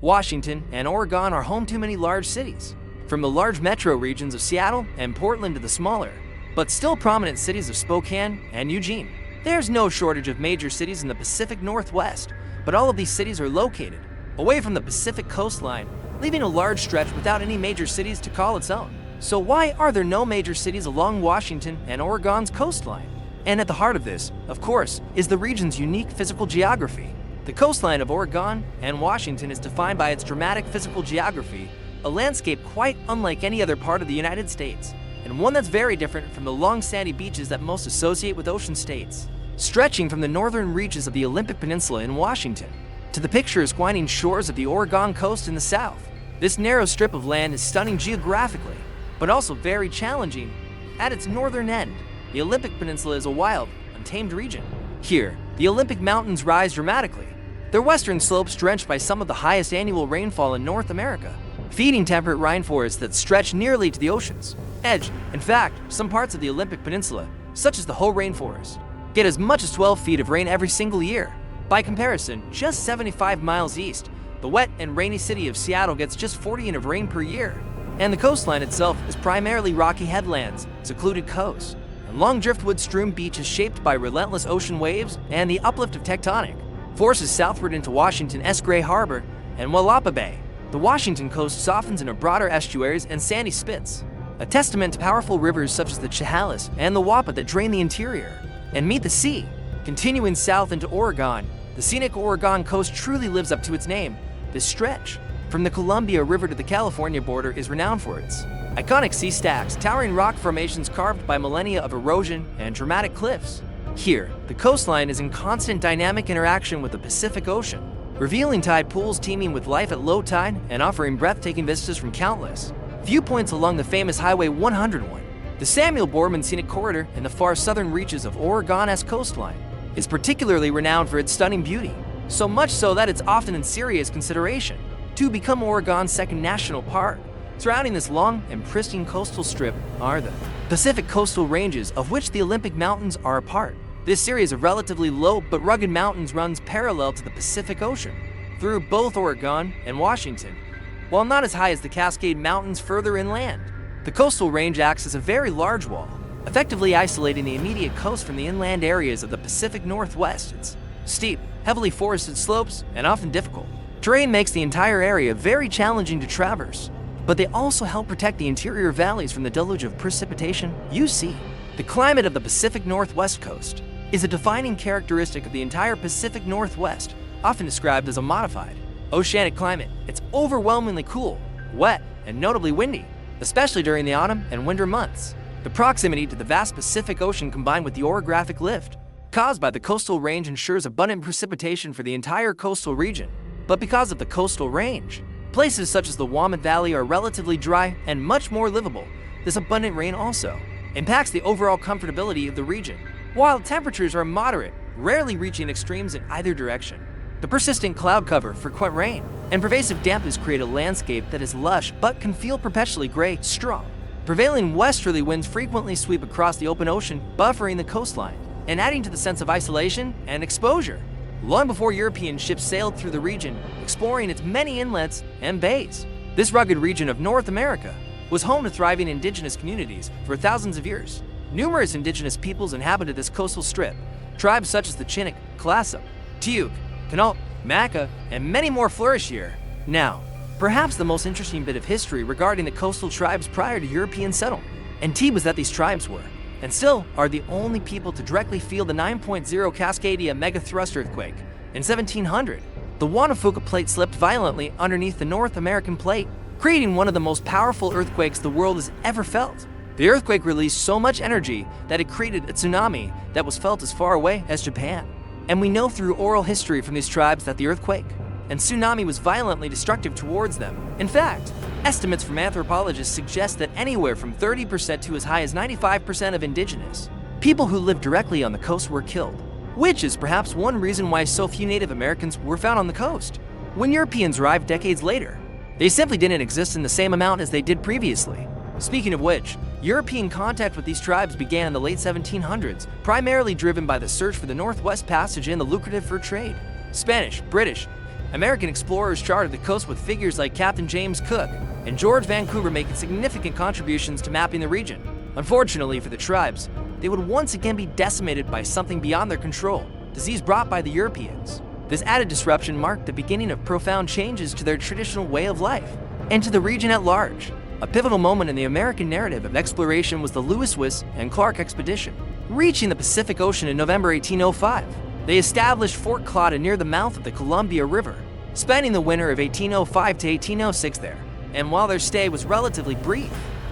Washington and Oregon are home to many large cities, from the large metro regions of Seattle and Portland to the smaller, but still prominent cities of Spokane and Eugene. There's no shortage of major cities in the Pacific Northwest, but all of these cities are located away from the Pacific coastline, leaving a large stretch without any major cities to call its own. So why are there no major cities along Washington and Oregon's coastline? And at the heart of this, of course, is the region's unique physical geography. The coastline of Oregon and Washington is defined by its dramatic physical geography, a landscape quite unlike any other part of the United States, and one that's very different from the long sandy beaches that most associate with ocean states. Stretching from the northern reaches of the Olympic Peninsula in Washington to the picturesque winding shores of the Oregon coast in the south, this narrow strip of land is stunning geographically, but also very challenging. At its northern end, the Olympic Peninsula is a wild, untamed region. Here, the Olympic Mountains rise dramatically, their western slopes drenched by some of the highest annual rainfall in North America, feeding temperate rainforests that stretch nearly to the ocean's edge. In fact, some parts of the Olympic Peninsula, such as the Hoh Rainforest, get as much as 12 feet of rain every single year. By comparison, just 75 miles east, the wet and rainy city of Seattle gets just 40 feet of rain per year. And the coastline itself is primarily rocky headlands, secluded coasts, and long driftwood-strewn beaches shaped by relentless ocean waves and the uplift of tectonic forces southward into Washington's Gray Harbor and Walapa Bay. The Washington coast softens into broader estuaries and sandy spits, a testament to powerful rivers such as the Chehalis and the Wapa that drain the interior and meet the sea. Continuing south into Oregon, the scenic Oregon coast truly lives up to its name. This stretch, from the Columbia River to the California border, is renowned for its iconic sea stacks, towering rock formations carved by millennia of erosion, and dramatic cliffs. Here, the coastline is in constant dynamic interaction with the Pacific Ocean, revealing tide pools teeming with life at low tide and offering breathtaking vistas from countless viewpoints along the famous Highway 101. The Samuel Boardman Scenic Corridor in the far southern reaches of Oregon's coastline is particularly renowned for its stunning beauty, so much so that it's often in serious consideration to become Oregon's second national park. Surrounding this long and pristine coastal strip are the Pacific Coastal Ranges, of which the Olympic Mountains are a part. This series of relatively low but rugged mountains runs parallel to the Pacific Ocean through both Oregon and Washington. While not as high as the Cascade Mountains further inland, the coastal range acts as a very large wall, effectively isolating the immediate coast from the inland areas of the Pacific Northwest. Its steep, heavily forested slopes and often difficult terrain makes the entire area very challenging to traverse, but they also help protect the interior valleys from the deluge of precipitation you see. The climate of the Pacific Northwest coast is a defining characteristic of the entire Pacific Northwest, often described as a modified oceanic climate. It's overwhelmingly cool, wet, and notably windy, especially during the autumn and winter months. The proximity to the vast Pacific Ocean combined with the orographic lift caused by the coastal range ensures abundant precipitation for the entire coastal region. But because of the coastal range, places such as the Willamette Valley are relatively dry and much more livable. This abundant rain also impacts the overall comfortability of the region. While temperatures are moderate, rarely reaching extremes in either direction, the persistent cloud cover, frequent rain, and pervasive dampness create a landscape that is lush but can feel perpetually gray. Strong, prevailing westerly winds frequently sweep across the open ocean, buffering the coastline and adding to the sense of isolation and exposure. Long before European ships sailed through the region, exploring its many inlets and bays, this rugged region of North America was home to thriving indigenous communities for thousands of years. Numerous indigenous peoples inhabited this coastal strip. Tribes such as the Chinook, Clatsop, Tiuk, Quinault, Maca, and many more flourish here. Now, perhaps the most interesting bit of history regarding the coastal tribes prior to European settlement and tea was that these tribes were, and still are, the only people to directly feel the 9.0 Cascadia megathrust earthquake. In 1700, the Juan de Fuca plate slipped violently underneath the North American plate, creating one of the most powerful earthquakes the world has ever felt. The earthquake released so much energy that it created a tsunami that was felt as far away as Japan. And we know through oral history from these tribes that the earthquake and tsunami was violently destructive towards them. In fact, estimates from anthropologists suggest that anywhere from 30% to as high as 95% of indigenous people who lived directly on the coast were killed, which is perhaps one reason why so few Native Americans were found on the coast. When Europeans arrived decades later, they simply didn't exist in the same amount as they did previously. Speaking of which, European contact with these tribes began in the late 1700s, primarily driven by the search for the Northwest Passage and the lucrative fur trade. Spanish, British, American explorers charted the coast with figures like Captain James Cook and George Vancouver making significant contributions to mapping the region. Unfortunately for the tribes, they would once again be decimated by something beyond their control, disease brought by the Europeans. This added disruption marked the beginning of profound changes to their traditional way of life and to the region at large. A pivotal moment in the American narrative of exploration was the Lewis, Wiss, and Clark expedition. Reaching the Pacific Ocean in November 1805, they established Fort Claude near the mouth of the Columbia River, spending the winter of 1805 to 1806 there. And while their stay was relatively brief,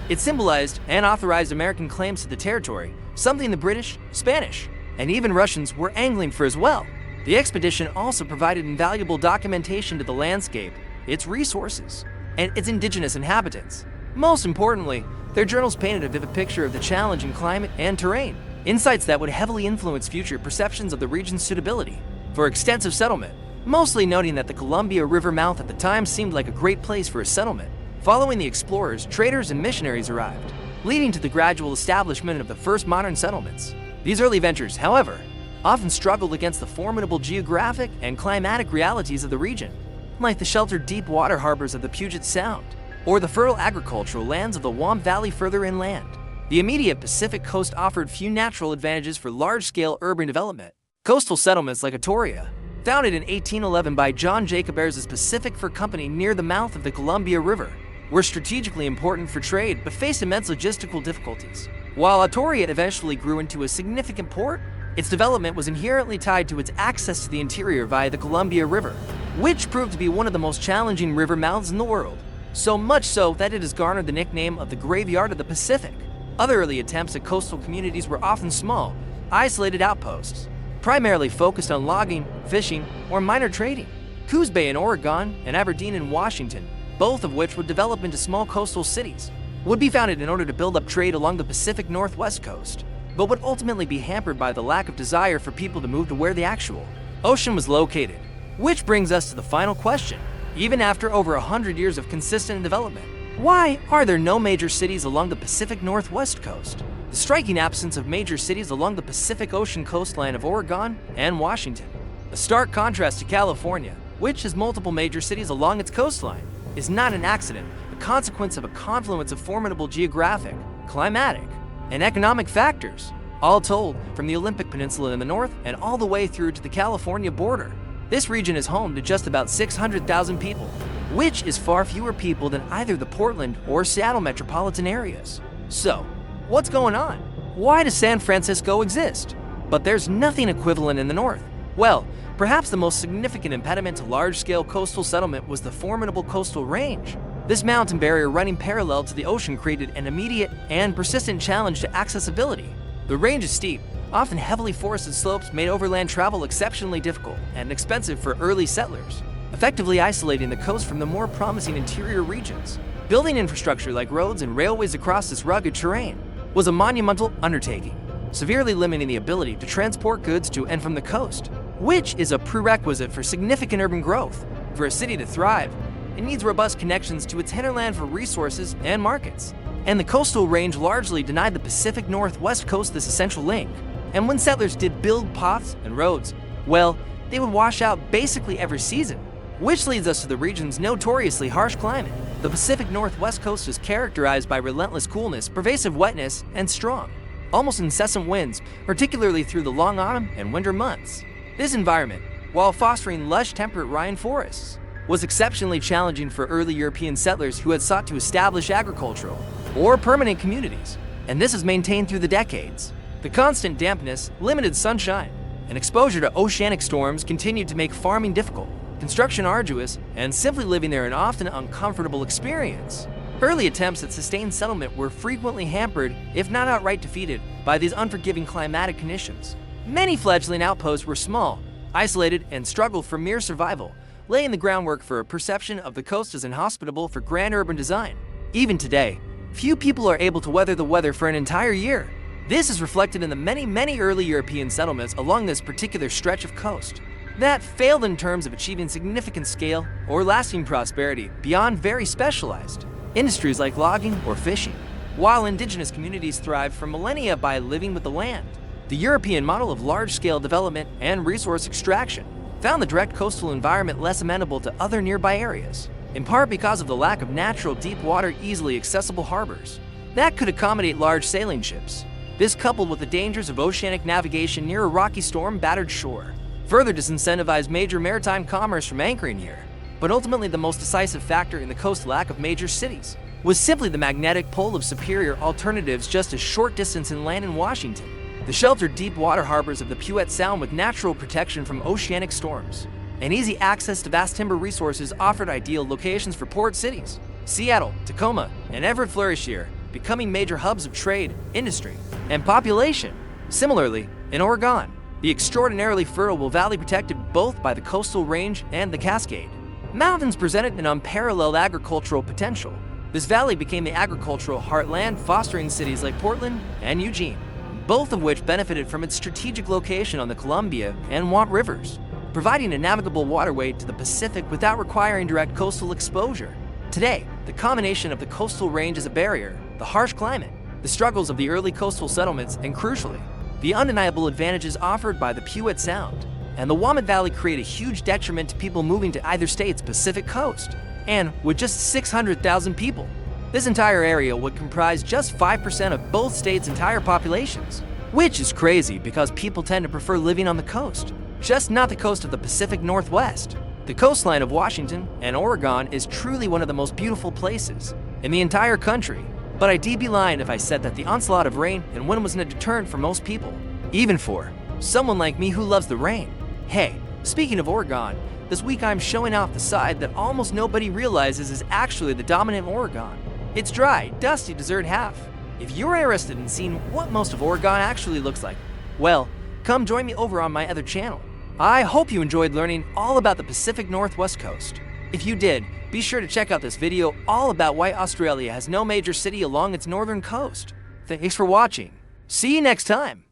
it symbolized and authorized American claims to the territory, something the British, Spanish, and even Russians were angling for as well. The expedition also provided invaluable documentation to the landscape, its resources, and its indigenous inhabitants. Most importantly, their journals painted a vivid picture of the challenging climate and terrain, insights that would heavily influence future perceptions of the region's suitability for extensive settlement, mostly noting that the Columbia River mouth at the time seemed like a great place for a settlement. Following the explorers, traders, and missionaries arrived, leading to the gradual establishment of the first modern settlements. These early ventures, however, often struggled against the formidable geographic and climatic realities of the region, like the sheltered deep water harbors of the Puget Sound, or the fertile agricultural lands of the Wamp Valley further inland. The immediate Pacific coast offered few natural advantages for large-scale urban development. Coastal settlements like Astoria, founded in 1811 by John Jacob Ayres' Pacific Fur Company near the mouth of the Columbia River, were strategically important for trade but faced immense logistical difficulties. While Astoria eventually grew into a significant port, its development was inherently tied to its access to the interior via the Columbia River, which proved to be one of the most challenging river mouths in the world, so much so that it has garnered the nickname of the Graveyard of the Pacific. Other early attempts at coastal communities were often small, isolated outposts, primarily focused on logging, fishing, or minor trading. Coos Bay in Oregon and Aberdeen in Washington, both of which would develop into small coastal cities, would be founded in order to build up trade along the Pacific Northwest coast, but would ultimately be hampered by the lack of desire for people to move to where the actual ocean was located. Which brings us to the final question. Even after over 100 years of consistent development, why are there no major cities along the Pacific Northwest coast? The striking absence of major cities along the Pacific Ocean coastline of Oregon and Washington, a stark contrast to California, which has multiple major cities along its coastline, is not an accident, a consequence of a confluence of formidable geographic, climatic, and economic factors, all told from the Olympic Peninsula in the north and all the way through to the California border. This region is home to just about 600,000 people, which is far fewer people than either the Portland or Seattle metropolitan areas. So, what's going on? Why does San Francisco exist, but there's nothing equivalent in the north? Well, perhaps the most significant impediment to large-scale coastal settlement was the formidable coastal range. This mountain barrier running parallel to the ocean created an immediate and persistent challenge to accessibility. The range is steep, often heavily forested slopes made overland travel exceptionally difficult and expensive for early settlers, effectively isolating the coast from the more promising interior regions. Building infrastructure like roads and railways across this rugged terrain was a monumental undertaking, severely limiting the ability to transport goods to and from the coast, which is a prerequisite for significant urban growth. For a city to thrive, it needs robust connections to its hinterland for resources and markets. And the coastal range largely denied the Pacific Northwest coast this essential link. And when settlers did build paths and roads, well, they would wash out basically every season. Which leads us to the region's notoriously harsh climate. The Pacific Northwest coast is characterized by relentless coolness, pervasive wetness, and strong, almost incessant winds, particularly through the long autumn and winter months. This environment, while fostering lush temperate Rhine forests, was exceptionally challenging for early European settlers who had sought to establish agricultural or permanent communities, and this is maintained through the decades. The constant dampness, limited sunshine, and exposure to oceanic storms continued to make farming difficult, construction arduous, and simply living there an often uncomfortable experience. Early attempts at sustained settlement were frequently hampered, if not outright defeated, by these unforgiving climatic conditions. Many fledgling outposts were small, isolated, and struggled for mere survival, laying the groundwork for a perception of the coast as inhospitable for grand urban design. Even today, few people are able to weather the weather for an entire year. This is reflected in the many early European settlements along this particular stretch of coast that failed in terms of achieving significant scale or lasting prosperity beyond very specialized industries like logging or fishing. While indigenous communities thrived for millennia by living with the land, the European model of large-scale development and resource extraction found the direct coastal environment less amenable to other nearby areas, in part because of the lack of natural deep water easily accessible harbors that could accommodate large sailing ships. This, coupled with the dangers of oceanic navigation near a rocky storm-battered shore, further disincentivized major maritime commerce from anchoring here. But ultimately, the most decisive factor in the coast's lack of major cities was simply the magnetic pull of superior alternatives just a short distance inland in Washington. The sheltered deep water harbors of the Puget Sound, with natural protection from oceanic storms and easy access to vast timber resources, offered ideal locations for port cities. Seattle, Tacoma, and Everett flourished here, becoming major hubs of trade, industry, and population. Similarly, in Oregon, the extraordinarily fertile valley, protected both by the coastal range and the Cascade Mountains, presented an unparalleled agricultural potential. This valley became the agricultural heartland, fostering cities like Portland and Eugene, both of which benefited from its strategic location on the Columbia and Want rivers, providing a navigable waterway to the Pacific without requiring direct coastal exposure. Today, the combination of the coastal range as a barrier, the harsh climate, the struggles of the early coastal settlements, and crucially, the undeniable advantages offered by the Puget Sound and the Willamette Valley, create a huge detriment to people moving to either state's Pacific coast. And with just 600,000 people, this entire area would comprise just 5% of both states' entire populations, which is crazy because people tend to prefer living on the coast, just not the coast of the Pacific Northwest. The coastline of Washington and Oregon is truly one of the most beautiful places in the entire country, but I'd be lying if I said that the onslaught of rain and wind wasn't a deterrent for most people, even for someone like me who loves the rain. Hey, speaking of Oregon, this week I'm showing off the side that almost nobody realizes is actually the dominant Oregon. It's dry, dusty desert half. If you're interested in seeing what most of Oregon actually looks like, well, come join me over on my other channel. I hope you enjoyed learning all about the Pacific Northwest coast. If you did, be sure to check out this video all about why Australia has no major city along its northern coast. Thanks for watching. See you next time.